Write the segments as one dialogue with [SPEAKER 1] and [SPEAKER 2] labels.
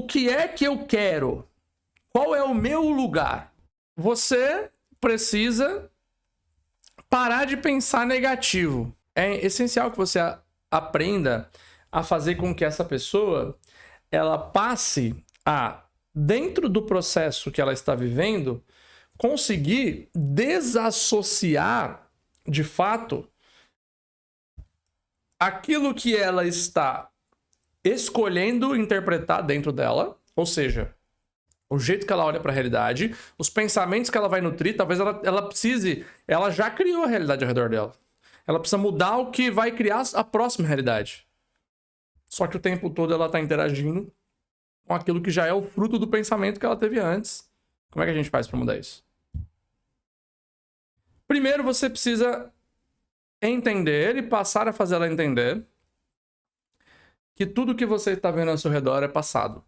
[SPEAKER 1] O que é que eu quero? Qual é o meu lugar? Você precisa parar de pensar negativo. É essencial que você aprenda a fazer com que essa pessoa ela passe a, dentro do processo que ela está vivendo, conseguir desassociar, de fato, aquilo que ela está escolhendo interpretar dentro dela, ou seja, o jeito que ela olha para a realidade, os pensamentos que ela vai nutrir, talvez ela precise, ela já criou a realidade ao redor dela. Ela precisa mudar o que vai criar a próxima realidade. Só que o tempo todo ela está interagindo com aquilo que já é o fruto do pensamento que ela teve antes. Como é que a gente faz para mudar isso? Primeiro você precisa entender e passar a fazer ela entender que tudo que você está vendo ao seu redor é passado.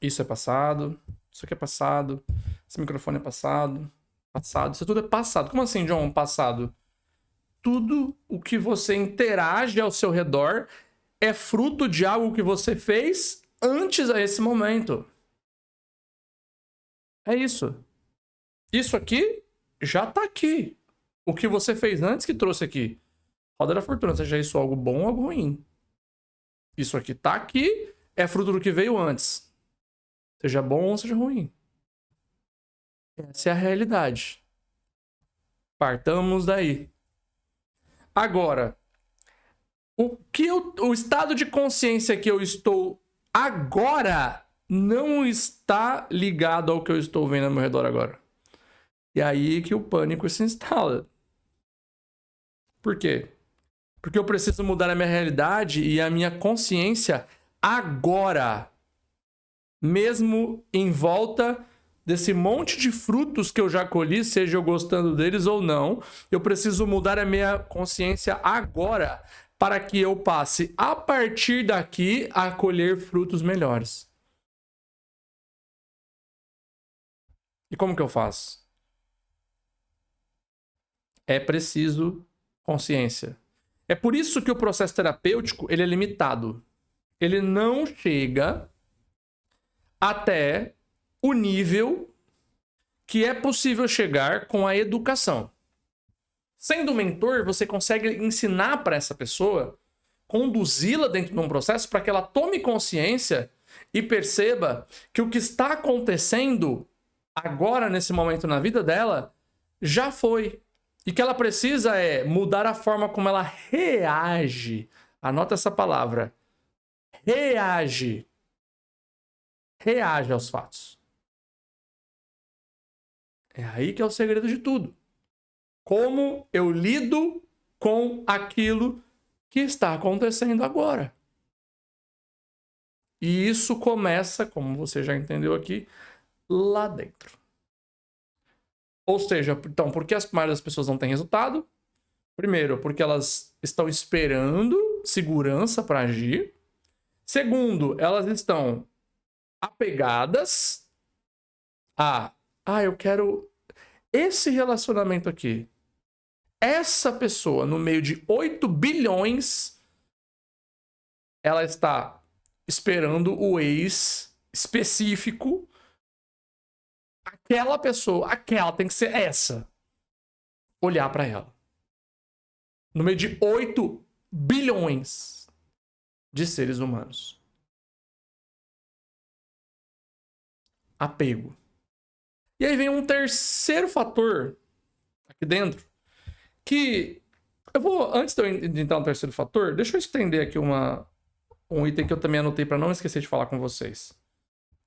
[SPEAKER 1] Isso é passado, isso aqui é passado, esse microfone é passado, isso tudo é passado. Como assim, John, passado? Tudo o que você interage ao seu redor é fruto de algo que você fez antes a esse momento. É isso. Isso aqui já tá aqui. O que você fez antes que trouxe aqui. Roda da fortuna, seja isso algo bom ou algo ruim. Isso aqui tá aqui, é fruto do que veio antes. Seja bom ou seja ruim. Essa é a realidade. Partamos daí. Agora, o estado de consciência que eu estou agora não está ligado ao que eu estou vendo ao meu redor agora. E aí que o pânico se instala. Por quê? Porque eu preciso mudar a minha realidade e a minha consciência agora. Mesmo em volta desse monte de frutos que eu já colhi, seja eu gostando deles ou não, eu preciso mudar a minha consciência agora para que eu passe, a partir daqui, a colher frutos melhores. E como que eu faço? É preciso consciência. É por isso que o processo terapêutico ele é limitado. Ele não chega até o nível que é possível chegar com a educação. Sendo mentor, você consegue ensinar para essa pessoa, conduzi-la dentro de um processo para que ela tome consciência e perceba que o que está acontecendo agora, nesse momento na vida dela, já foi. E que ela precisa mudar a forma como ela reage. Anota essa palavra. Reage. Reage aos fatos. É aí que é o segredo de tudo. Como eu lido com aquilo que está acontecendo agora. E isso começa, como você já entendeu aqui, lá dentro. Ou seja, então, por que as maioria das pessoas não têm resultado? Primeiro, porque elas estão esperando segurança para agir. Segundo, elas estão apegadas a... eu quero esse relacionamento aqui. Essa pessoa, no meio de 8 bilhões, ela está esperando o ex específico. Aquela pessoa, aquela tem que ser essa. Olhar para ela. No meio de 8 bilhões de seres humanos. Apego. E aí vem um terceiro fator aqui dentro, que eu vou, antes de eu entrar no terceiro fator, deixa eu estender aqui um item que eu também anotei para não esquecer de falar com vocês.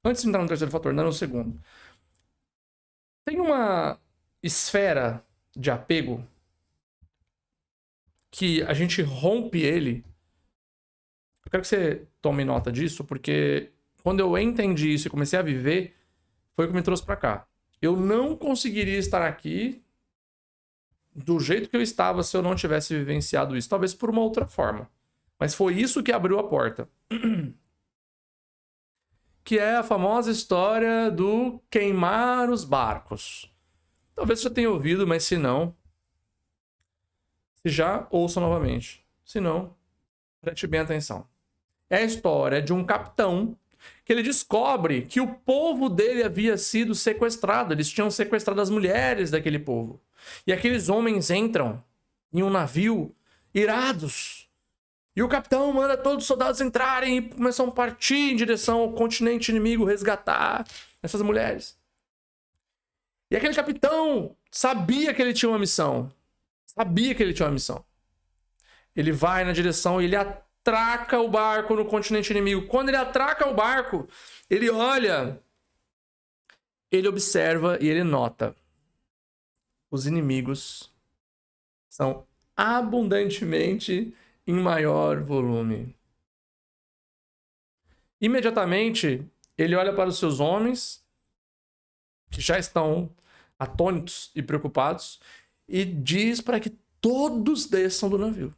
[SPEAKER 1] Antes de entrar no terceiro fator, não no segundo. Tem uma esfera de apego que a gente rompe ele. Eu quero que você tome nota disso, porque quando eu entendi isso e comecei a viver, foi o que me trouxe para cá. Eu não conseguiria estar aqui do jeito que eu estava se eu não tivesse vivenciado isso. Talvez por uma outra forma. Mas foi isso que abriu a porta. Que é a famosa história do queimar os barcos. Talvez você já tenha ouvido, mas se não... Se já, ouça novamente. Se não, preste bem atenção. é a história de um capitão que ele descobre que o povo dele havia sido sequestrado. Eles tinham sequestrado as mulheres daquele povo. E aqueles homens entram em um navio irados. E o capitão manda todos os soldados entrarem e começam a partir em direção ao continente inimigo, resgatar essas mulheres. E aquele capitão sabia que ele tinha uma missão. Ele vai na direção e ele atraca o barco no continente inimigo. Quando ele atraca o barco, ele olha, ele observa e ele nota. Os inimigos são abundantemente em maior volume. Imediatamente, ele olha para os seus homens, que já estão atônitos e preocupados, e diz para que todos desçam do navio.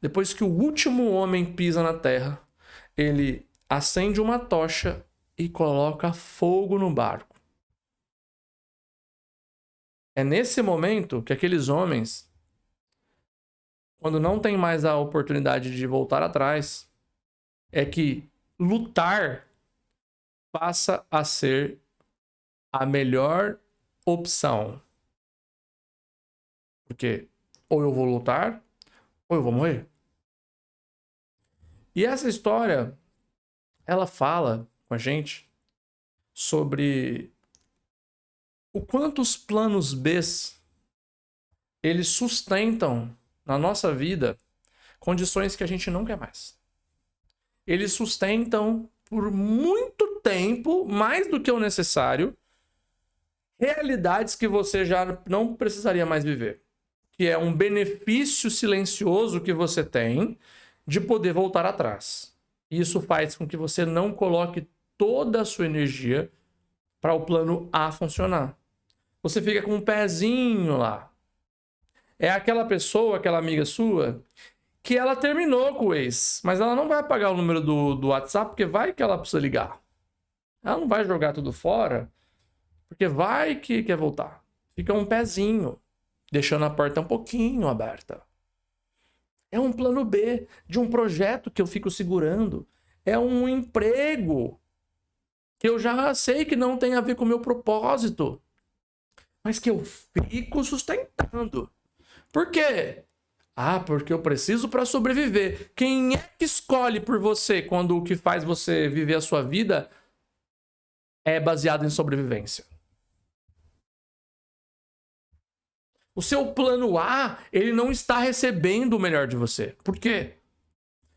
[SPEAKER 1] Depois que o último homem pisa na terra, ele acende uma tocha e coloca fogo no barco. É nesse momento que aqueles homens, quando não tem mais a oportunidade de voltar atrás, é que lutar passa a ser a melhor opção. Porque ou eu vou lutar, ou eu vou morrer. E essa história, ela fala com a gente sobre o quanto os planos B, eles sustentam na nossa vida condições que a gente não quer mais. Eles sustentam por muito tempo, mais do que o necessário, realidades que você já não precisaria mais viver. Que é um benefício silencioso que você tem de poder voltar atrás. Isso faz com que você não coloque toda a sua energia para o plano A funcionar. Você fica com um pezinho lá. É aquela pessoa, aquela amiga sua, que ela terminou com o ex, mas ela não vai apagar o número do WhatsApp, porque vai que ela precisa ligar. Ela não vai jogar tudo fora, porque vai que quer voltar. Fica um pezinho, deixando a porta um pouquinho aberta. É um plano B de um projeto que eu fico segurando. É um emprego que eu já sei que não tem a ver com o meu propósito, mas que eu fico sustentando. Por quê? Ah, porque eu preciso para sobreviver. Quem é que escolhe por você quando o que faz você viver a sua vida é baseado em sobrevivência? O seu plano A, ele não está recebendo o melhor de você. Por quê?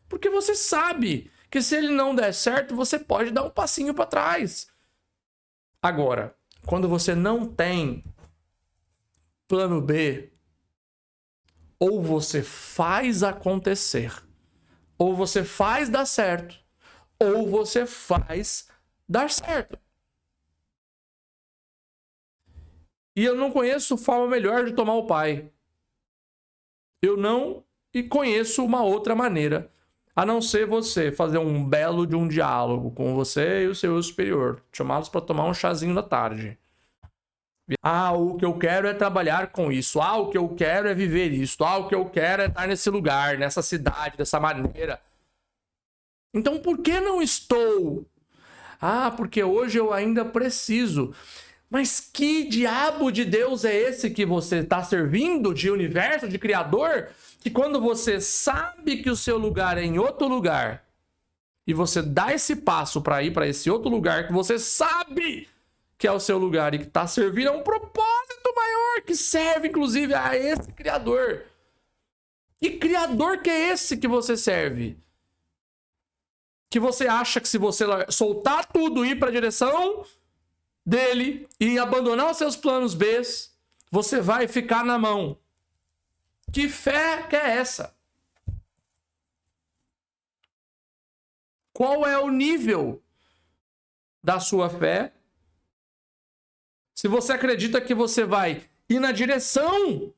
[SPEAKER 1] Porque você sabe que se ele não der certo, você pode dar um passinho para trás. Agora, quando você não tem plano B, ou você faz acontecer, ou você faz dar certo, ou você faz dar certo. E eu não conheço forma melhor de tomar o pai. Eu não conheço uma outra maneira, a não ser você fazer um belo de um diálogo com você e o seu superior, chamá-los para tomar um chazinho da tarde. Ah, o que eu quero é trabalhar com isso. Ah, o que eu quero é viver isso. Ah, o que eu quero é estar nesse lugar, nessa cidade, dessa maneira. Então, por que não estou? Ah, porque hoje eu ainda preciso. Mas que diabo de Deus é esse que você está servindo, de universo, de criador, que quando você sabe que o seu lugar é em outro lugar, e você dá esse passo para ir para esse outro lugar que você sabe que é o seu lugar e que está servindo a um propósito maior, que serve inclusive a esse criador. Que criador que é esse que você serve? Que você acha que se você soltar tudo e ir para a direção dele e abandonar os seus planos B, você vai ficar na mão. Que fé que é essa? Qual é o nível da sua fé? Se você acredita que você vai ir na direção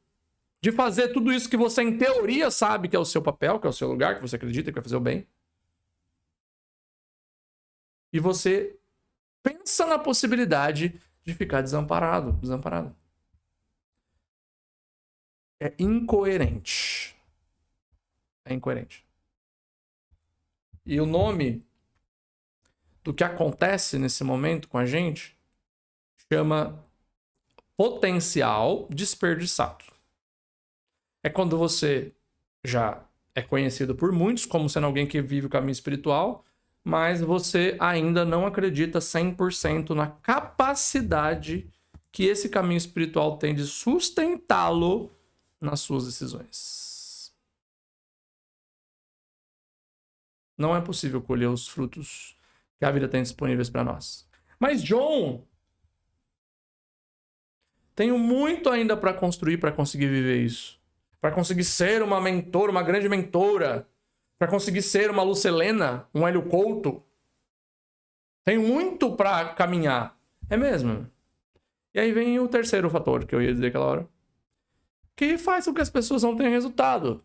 [SPEAKER 1] de fazer tudo isso que você, em teoria, sabe que é o seu papel, que é o seu lugar, que você acredita que vai fazer o bem, e você pensa na possibilidade de ficar desamparado. É incoerente. E o nome do que acontece nesse momento com a gente chama potencial desperdiçado. É quando você já é conhecido por muitos como sendo alguém que vive o caminho espiritual, mas você ainda não acredita 100% na capacidade que esse caminho espiritual tem de sustentá-lo nas suas decisões. Não é possível colher os frutos que a vida tem disponíveis para nós. Mas, John, tenho muito ainda para construir para conseguir viver isso. Para conseguir ser uma mentora, uma grande mentora. Para conseguir ser uma Lucelena, um Hélio Couto. Tenho muito para caminhar. É mesmo? E aí vem o terceiro fator que eu ia dizer aquela hora. Que faz com que as pessoas não tenham resultado.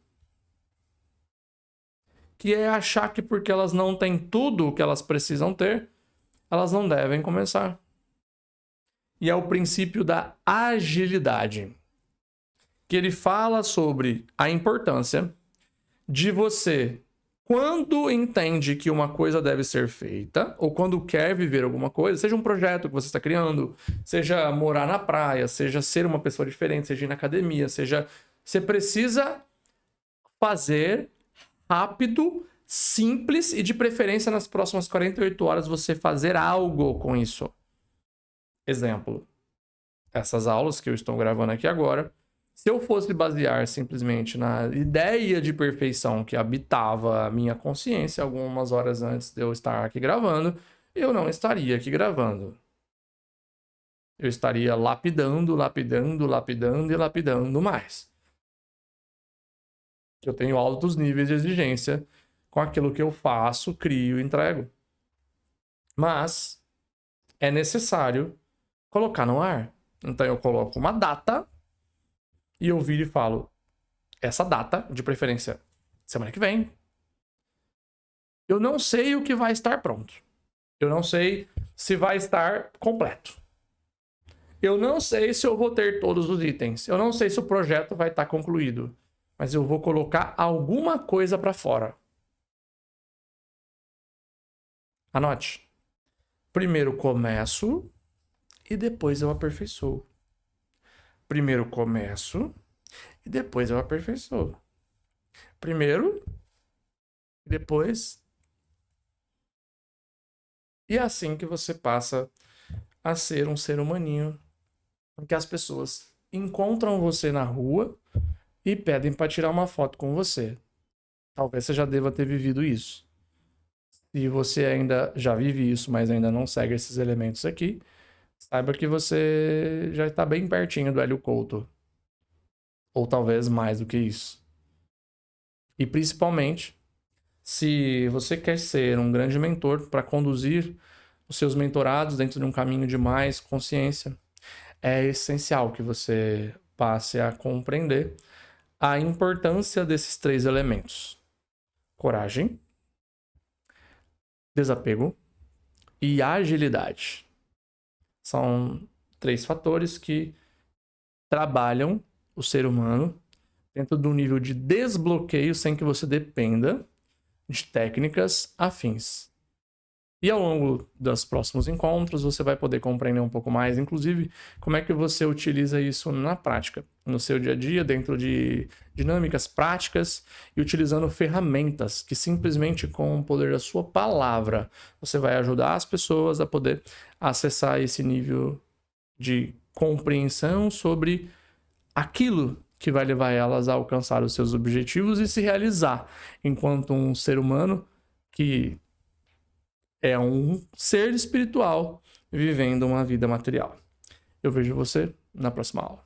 [SPEAKER 1] Que é achar que porque elas não têm tudo o que elas precisam ter, elas não devem começar. E é o princípio da agilidade. Que ele fala sobre a importância de você, quando entende que uma coisa deve ser feita, ou quando quer viver alguma coisa, seja um projeto que você está criando, seja morar na praia, seja ser uma pessoa diferente, seja ir na academia, seja... Você precisa fazer rápido, simples e de preferência nas próximas 48 horas você fazer algo com isso. Exemplo, essas aulas que eu estou gravando aqui agora, se eu fosse basear simplesmente na ideia de perfeição que habitava a minha consciência algumas horas antes de eu estar aqui gravando, eu não estaria aqui gravando. Eu estaria lapidando e lapidando mais. Eu tenho altos níveis de exigência com aquilo que eu faço, crio e entrego. Mas é necessário colocar no ar. Então eu coloco uma data e eu viro e falo, essa data, de preferência, semana que vem, eu não sei o que vai estar pronto. Eu não sei se vai estar completo. Eu não sei se eu vou ter todos os itens. Eu não sei se o projeto vai estar concluído. Mas eu vou colocar alguma coisa para fora. Anote. Primeiro começo e depois eu aperfeiçoo. Primeiro começo e depois eu aperfeiçoo. Primeiro e depois. E é assim que você passa a ser um ser humaninho em que as pessoas encontram você na rua e pedem para tirar uma foto com você. Talvez você já deva ter vivido isso. Se você ainda já vive isso, mas ainda não segue esses elementos aqui, saiba que você já está bem pertinho do Hélio Couto. Ou talvez mais do que isso. E principalmente, se você quer ser um grande mentor para conduzir os seus mentorados dentro de um caminho de mais consciência, é essencial que você passe a compreender a importância desses 3 elementos: coragem, desapego e agilidade. São 3 fatores que trabalham o ser humano dentro de um nível de desbloqueio sem que você dependa de técnicas afins. E ao longo dos próximos encontros, você vai poder compreender um pouco mais, inclusive, como é que você utiliza isso na prática, no seu dia a dia, dentro de dinâmicas práticas e utilizando ferramentas que simplesmente com o poder da sua palavra, você vai ajudar as pessoas a poder acessar esse nível de compreensão sobre aquilo que vai levar elas a alcançar os seus objetivos e se realizar enquanto um ser humano que é um ser espiritual vivendo uma vida material. Eu vejo você na próxima aula.